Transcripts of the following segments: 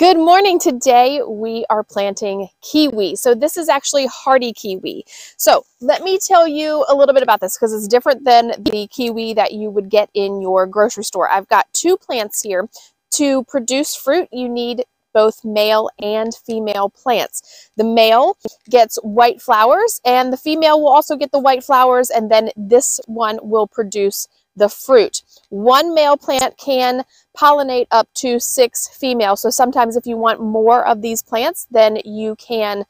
Good morning. Today we are planting kiwi. So this is actually Hardy Kiwi. So let me tell you a little bit about this because it's different than the kiwi that you would get in your grocery store. I've got two plants here. To produce fruit, you need both male and female plants. The male gets white flowers and the female will also get the white flowers, and then this one will produce the fruit. One male plant can pollinate up to 6 females. So sometimes if you want more of these plants, then you can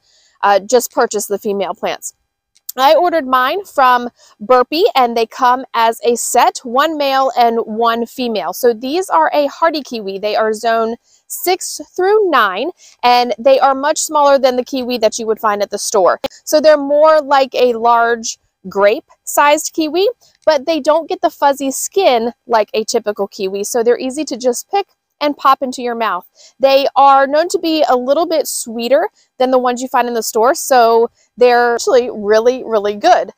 just purchase the female plants. I ordered mine from Burpee and they come as a set, one male and one female. So these are a Hardy Kiwi. They are zone 6 through 9 and they are much smaller than the kiwi that you would find at the store. So they're more like a large grape-sized kiwi, but they don't get the fuzzy skin like a typical kiwi. So they're easy to just pick and pop into your mouth. They are known to be a little bit sweeter than the ones you find in the store, so they're actually really, really good.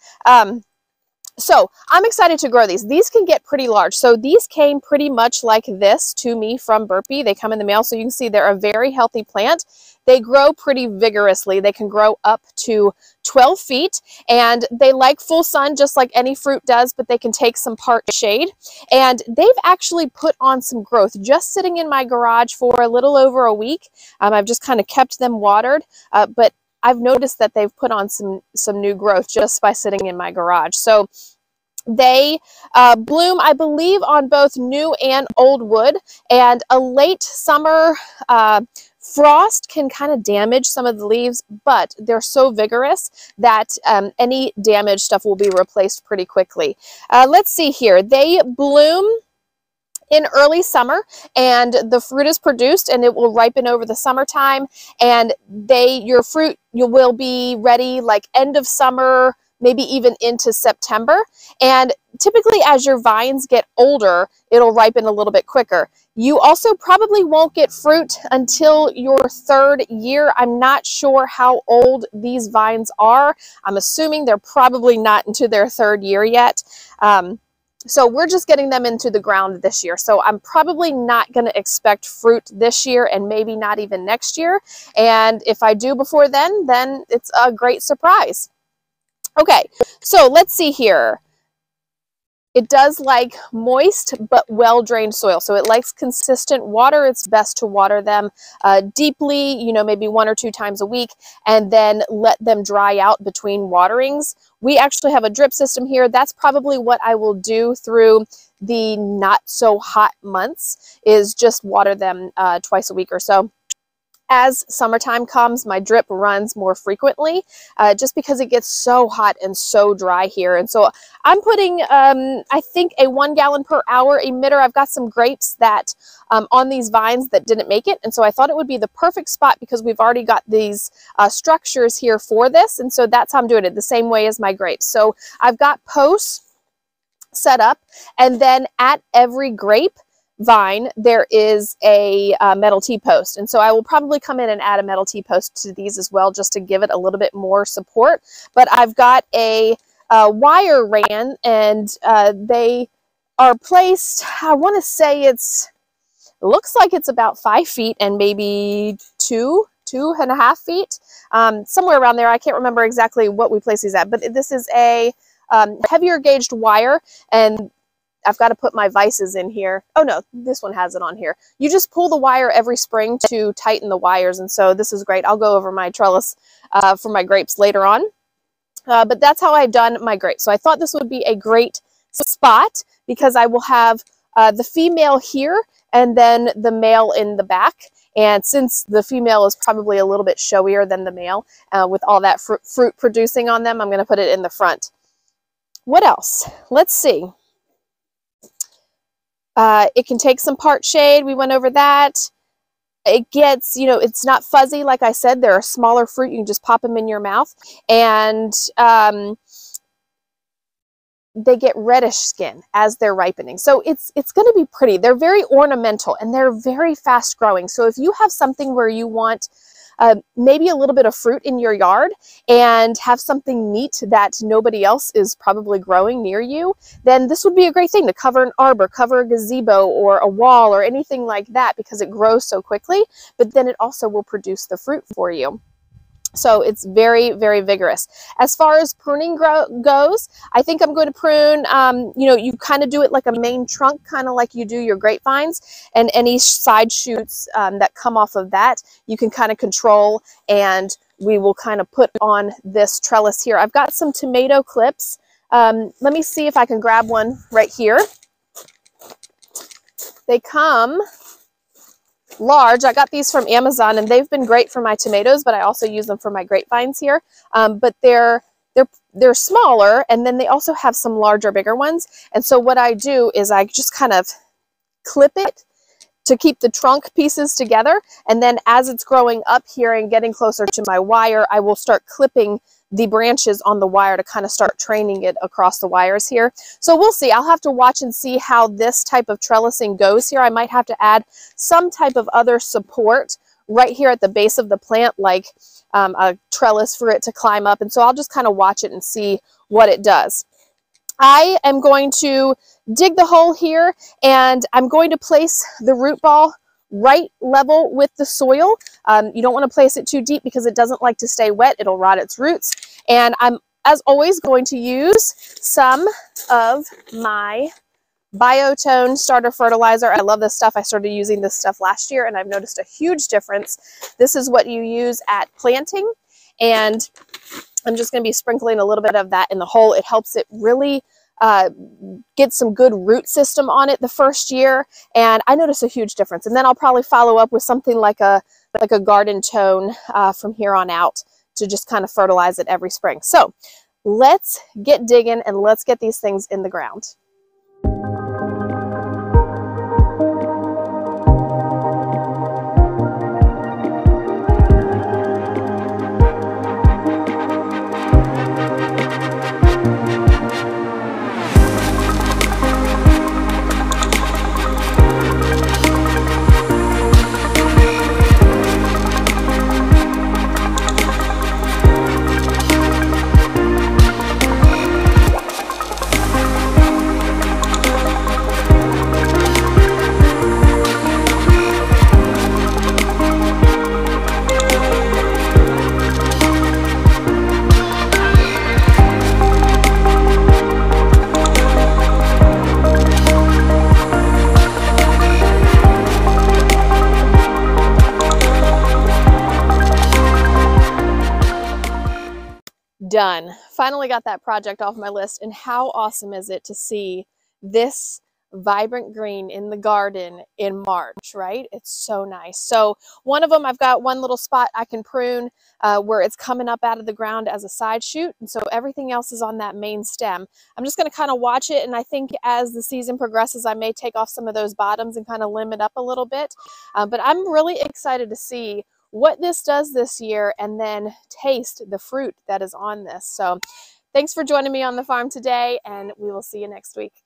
So I'm excited to grow these. These can get pretty large. So these came pretty much like this to me from Burpee. They come in the mail, so you can see they're a very healthy plant. They grow pretty vigorously. They can grow up to 12 feet and they like full sun just like any fruit does, but they can take some part shade. And they've actually put on some growth just sitting in my garage for a little over a week. I've just kind of kept them watered, but I've noticed that they've put on some new growth just by sitting in my garage. So they bloom, I believe, on both new and old wood, and a late summer frost can kind of damage some of the leaves, but they're so vigorous that any damaged stuff will be replaced pretty quickly. Let's see here. They bloom in early summer and the fruit is produced and it will ripen over the summertime, and your fruit will be ready like end of summer, maybe even into September. And typically as your vines get older, it'll ripen a little bit quicker. You also probably won't get fruit until your 3rd year. I'm not sure how old these vines are. I'm assuming they're probably not into their 3rd year yet. So we're just getting them into the ground this year. So I'm probably not going to expect fruit this year and maybe not even next year. And if I do before then it's a great surprise. Okay, so let's see here. It does like moist but well-drained soil. So it likes consistent water. It's best to water them deeply, maybe 1 or 2 times a week, and then let them dry out between waterings. We actually have a drip system here. That's probably what I will do through the not so hot months, is just water them twice a week or so. As summertime comes, my drip runs more frequently just because it gets so hot and so dry here. And so I'm putting, I think, a 1 gallon per hour emitter. I've got some grapes that on these vines that didn't make it. And so I thought it would be the perfect spot because we've already got these structures here for this. And so that's how I'm doing it, the same way as my grapes. So I've got posts set up, and then at every grape vine there is a metal T-post, and so I will probably come in and add a metal T-post to these as well just to give it a little bit more support. But I've got a wire ran, and they are placed, I want to say it looks like it's about 5 feet and maybe 2.5 feet, somewhere around there. I can't remember exactly what we place these at, but this is a heavier gauged wire, and I've got to put my vices in here. Oh no, this one has it on here. You just pull the wire every spring to tighten the wires, and so this is great. I'll go over my trellis for my grapes later on. But that's how I've done my grapes. So I thought this would be a great spot because I will have the female here and then the male in the back. And since the female is probably a little bit showier than the male with all that fruit producing on them, I'm going to put it in the front. What else? Let's see. It can take some part shade. We went over that. It gets, it's not fuzzy. Like I said, they're a smaller fruit. You can just pop them in your mouth. And they get reddish skin as they're ripening. So it's going to be pretty. They're very ornamental and they're very fast growing. So if you have something where you want maybe a little bit of fruit in your yard and have something neat that nobody else is probably growing near you, then this would be a great thing to cover an arbor, cover a gazebo or a wall or anything like that, because it grows so quickly, but then it also will produce the fruit for you. So it's very, very vigorous. As far as pruning goes, I think I'm going to prune, you know, you kind of do it like a main trunk, kind of like you do your grapevines, and any side shoots that come off of that, you can kind of control, and we will kind of put on this trellis here. I've got some tomato clips. Let me see if I can grab one right here. They come large. I got these from Amazon, and they've been great for my tomatoes, but I also use them for my grapevines here. But they're smaller, and then they also have some larger, bigger ones. And so what I do is I just kind of clip it to keep the trunk pieces together, and then as it's growing up here and getting closer to my wire, I will start clipping the branches on the wire to kind of start training it across the wires here. So we'll see. I'll have to watch and see how this type of trellising goes here. I might have to add some type of other support right here at the base of the plant, like a trellis for it to climb up. And so I'll just kind of watch it and see what it does. I am going to dig the hole here, and I'm going to place the root ball right level with the soil. You don't want to place it too deep because it doesn't like to stay wet. It'll rot its roots. And I'm, as always, going to use some of my Biotone starter fertilizer. I love this stuff. I started using this stuff last year, and I've noticed a huge difference. This is what you use at planting, and I'm just going to be sprinkling a little bit of that in the hole. It helps it really get some good root system on it the first year, and I notice a huge difference. And then I'll probably follow up with something like a garden tone from here on out to just kind of fertilize it every spring. So let's get digging and let's get these things in the ground. Done. Finally got that project off my list, and how awesome is it to see this vibrant green in the garden in March, right? It's so nice. So one of them, I've got one little spot I can prune where it's coming up out of the ground as a side shoot, and so everything else is on that main stem. I'm just going to kind of watch it, and I think as the season progresses, I may take off some of those bottoms and kind of limb it up a little bit. But I'm really excited to see what this does this year and then taste the fruit that is on this. So thanks for joining me on the farm today, and we will see you next week.